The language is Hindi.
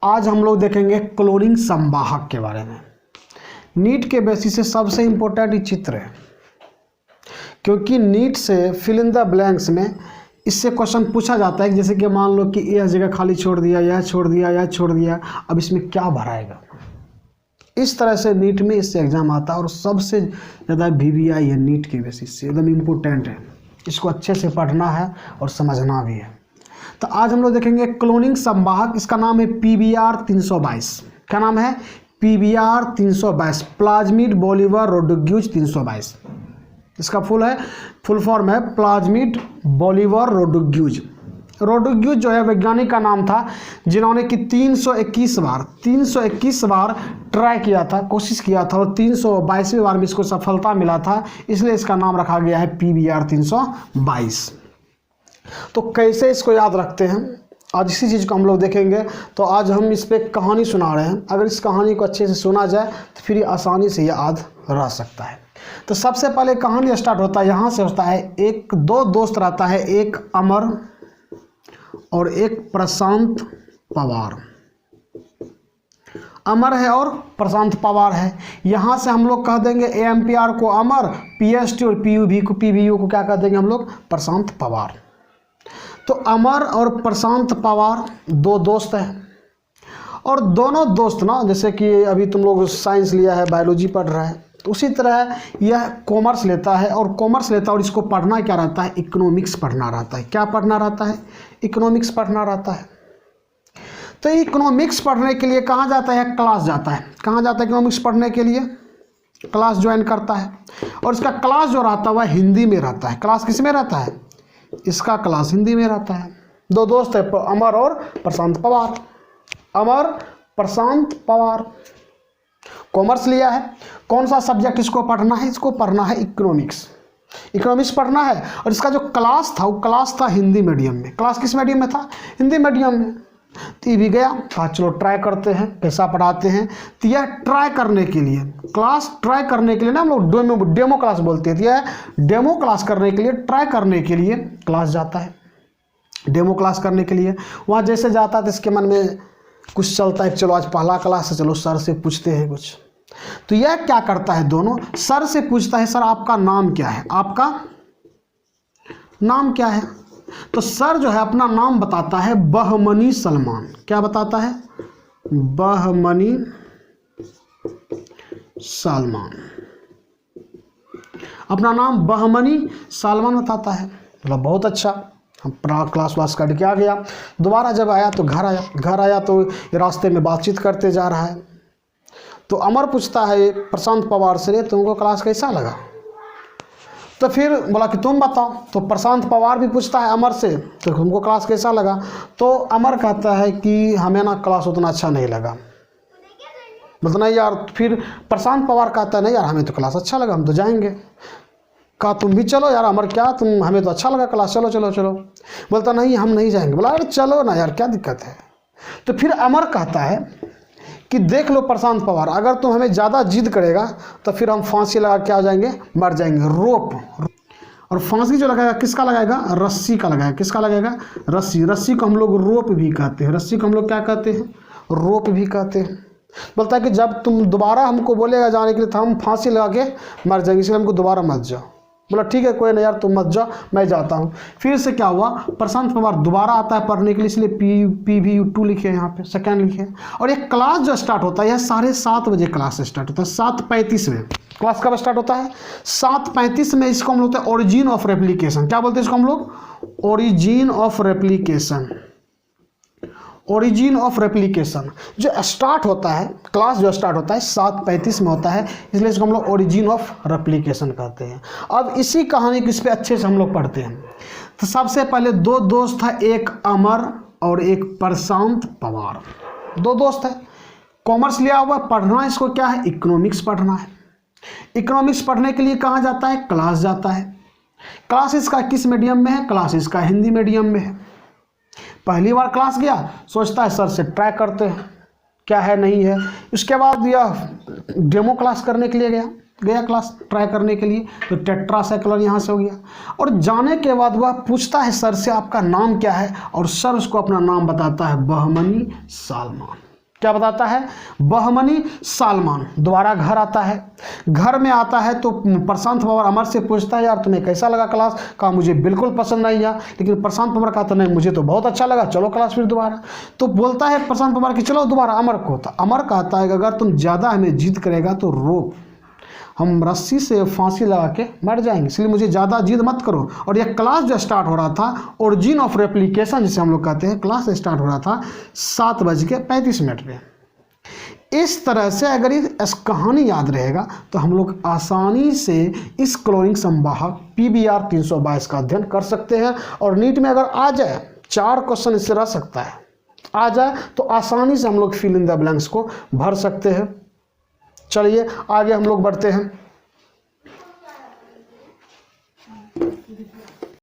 आज हम लोग देखेंगे क्लोनिंग संवाहक के बारे में। नीट के बेसिस से सबसे इम्पोर्टेंट ये चित्र है, क्योंकि नीट से फिल इन द ब्लैंक्स में इससे क्वेश्चन पूछा जाता है कि जैसे कि मान लो कि यह जगह खाली छोड़ दिया, यह छोड़ दिया, यह छोड़ दिया, अब इसमें क्या भराएगा। इस तरह से नीट में इससे एग्जाम आता है और सबसे ज़्यादा VVI है नीट के बेसिस से, एकदम इम्पोर्टेंट है। इसको अच्छे से पढ़ना है और समझना भी है। तो आज हम लोग देखेंगे क्लोनिंग संवाहक, इसका नाम है PBR 322। क्या नाम है? PBR 322, plasmid Bolivar Rodriguez 322। इसका फुल फॉर्म है प्लाज्मिड बोलिवर रोड्रिग्यूज। रोड्रिग्यूज जो है वैज्ञानिक का नाम था, जिन्होंने कि 321 बार ट्राई किया था, कोशिश किया था, और 322वें बार में इसको सफलता मिला था, इसलिए इसका नाम रखा गया है PBR 322। तो कैसे इसको याद रखते हैं, आज इसी चीज़ को हम लोग देखेंगे। तो आज हम इस पर कहानी सुना रहे हैं। अगर इस कहानी को अच्छे से सुना जाए तो फिर ये आसानी से याद रह सकता है। तो सबसे पहले कहानी स्टार्ट होता है, यहाँ से होता है। दो दोस्त रहता है, एक अमर और एक प्रशांत पवार। अमर है और प्रशांत पवार है। यहाँ से हम लोग कह देंगे AMPR को अमर, PST और PVU को क्या कह देंगे हम लोग? प्रशांत पवार। तो अमर और प्रशांत पवार दो दोस्त हैं, और दोनों दोस्त ना, जैसे कि अभी तुम लोग साइंस लिया है, बायोलॉजी पढ़ रहा है, तो उसी तरह यह कॉमर्स लेता है और इसको पढ़ना क्या रहता है? इकोनॉमिक्स पढ़ना रहता है। क्या पढ़ना रहता है? इकोनॉमिक्स पढ़ना रहता है। तो इकोनॉमिक्स पढ़ने के लिए कहाँ जाता है? क्लास जाता है। कहाँ जाता है इकोनॉमिक्स पढ़ने के लिए? क्लास ज्वाइन करता है, और इसका क्लास जो रहता है वह हिंदी में रहता है। क्लास किस में रहता है? इसका क्लास हिंदी में रहता है। दो दोस्त है, अमर और प्रशांत पवार। अमर प्रशांत पवार कॉमर्स लिया है। कौन सा सब्जेक्ट इसको पढ़ना है? इसको पढ़ना है इकोनॉमिक्स। इकोनॉमिक्स पढ़ना है, और इसका जो क्लास था वो क्लास था हिंदी मीडियम में। क्लास किस मीडियम में था? हिंदी मीडियम में। तो ये भी गया, कहा चलो ट्राई करते हैं कैसा पढ़ाते हैं। तो यह ट्राई करने के लिए, क्लास ट्राई करने के लिए ना, हम लोग डेमो क्लास बोलते हैं। तो यह डेमो क्लास करने के लिए, ट्राई करने के लिए क्लास जाता है। डेमो क्लास करने के लिए वहाँ जैसे जाता है तो इसके मन में कुछ चलता है, चलो आज पहला क्लास है, चलो सर से पूछते हैं कुछ। तो यह क्या करता है? दोनों सर से पूछता है, सर आपका नाम क्या है? आपका नाम क्या है? तो सर जो है अपना नाम बताता है बहमनी सलमान। क्या बताता है? बहमनी सलमान। अपना नाम बहमनी सलमान बताता है। मतलब बहुत अच्छा। हम क्लास वास करके आ गया। दोबारा जब आया तो घर आया तो रास्ते में बातचीत करते जा रहा है। तो अमर पूछता है प्रशांत पवार से, तुमको क्लास कैसा लगा? तो फिर बोला कि तुम बताओ। तो प्रशांत पवार भी पूछता है अमर से, तो तुमको क्लास कैसा लगा? तो अमर कहता है कि हमें ना क्लास उतना अच्छा नहीं लगा। बोलता नहीं यार। फिर प्रशांत पवार कहता है नहीं यार, हमें तो क्लास अच्छा लगा, हम तो जाएंगे। कहा तुम भी चलो यार। अमर क्या, तुम, हमें तो अच्छा लगा क्लास, चलो चलो चलो। बोलता नहीं हम नहीं जाएंगे। बोला अरे चलो ना यार, क्या दिक्कत है? तो फिर अमर कहता है कि देख लो प्रशांत पवार, अगर तुम हमें ज़्यादा जिद करेगा तो फिर हम फांसी लगा क्या हो जाएंगे? मर जाएंगे। रोप। और फांसी जो लगाएगा किसका लगाएगा? रस्सी का लगाएगा। किसका लगाएगा? रस्सी। रस्सी को हम लोग रोप भी कहते हैं। रस्सी को हम लोग क्या कहते हैं? रोप भी कहते हैं। बोलता है कि जब तुम दोबारा हमको बोलेगा जाने के लिए तो हम फांसी लगा के मर जाएंगे, इसलिए हमको दोबारा मत जाओ। बोला ठीक है कोई नहीं यार, तुम मत जाओ, मैं जाता हूँ। फिर से क्या हुआ? प्रशांत पवार दोबारा आता है पढ़ने के लिए, इसलिए PVU2 लिखे यहाँ पे, सेकेंड लिखे। और ये क्लास जो स्टार्ट होता है, यह 7:30 बजे क्लास स्टार्ट होता है। 7:35 में क्लास कब स्टार्ट होता है? 7:35 में। इसको हम लोग बोलते हैं ओरिजिन ऑफ रेप्लीकेशन। क्या बोलते हैं इसको हम लोग? Origin of replication. Origin of replication जो स्टार्ट होता है, क्लास जो स्टार्ट होता है 7:35 में होता है, इसलिए इसको हम लोग ओरिजिन ऑफ रेप्लीकेशन कहते हैं। अब इसी कहानी को इस पर अच्छे से हम लोग पढ़ते हैं। तो सबसे पहले दो दोस्त था, एक अमर और एक प्रशांत पवार। दो दोस्त है, कॉमर्स लिया हुआ, पढ़ना इसको क्या है? इकोनॉमिक्स पढ़ना है। इकोनॉमिक्स पढ़ने के लिए कहाँ जाता है? क्लास जाता है। क्लास इसका किस मीडियम में है? क्लास इसका हिंदी मीडियम में है। पहली बार क्लास गया, सोचता है सर से ट्राई करते हैं क्या है नहीं है। उसके बाद यह डेमो क्लास करने के लिए गया क्लास ट्राई करने के लिए। तो टेट्रासाइक्लिन यहाँ से हो गया। और जाने के बाद वह पूछता है सर से आपका नाम क्या है, और सर उसको अपना नाम बताता है बहमनी सलमान। क्या बताता है? बहमनी सालमान दोबारा घर आता है। घर में आता है तो प्रशांत पवार अमर से पूछता है, यार तुम्हें कैसा लगा क्लास? कहा मुझे बिल्कुल पसंद नहीं आया। लेकिन प्रशांत पवार कहता नहीं, मुझे तो बहुत अच्छा लगा, चलो क्लास फिर दोबारा। तो बोलता है प्रशांत पवार कि चलो दोबारा अमर को। तो अमर कहता है कि अगर तुम ज़्यादा हमें जिद करेगा तो रोक, हम रस्सी से फांसी लगा के मर जाएंगे, इसलिए मुझे ज़्यादा जिद मत करो। और यह क्लास जो स्टार्ट हो रहा था, ओरिजिन ऑफ रेप्लिकेशन जिसे हम लोग कहते हैं, क्लास स्टार्ट हो रहा था 7:35 पे। इस तरह से अगर इस कहानी याद रहेगा तो हम लोग आसानी से इस क्लोरीन संवाहक PBr 322 का अध्ययन कर सकते हैं। और नीट में अगर आ जाए, 4 क्वेश्चन इससे रह सकता है, आ जाए तो आसानी से हम लोग फिल इन द ब्लैंक्स को भर सकते हैं। चलिए आगे हम लोग बढ़ते हैं।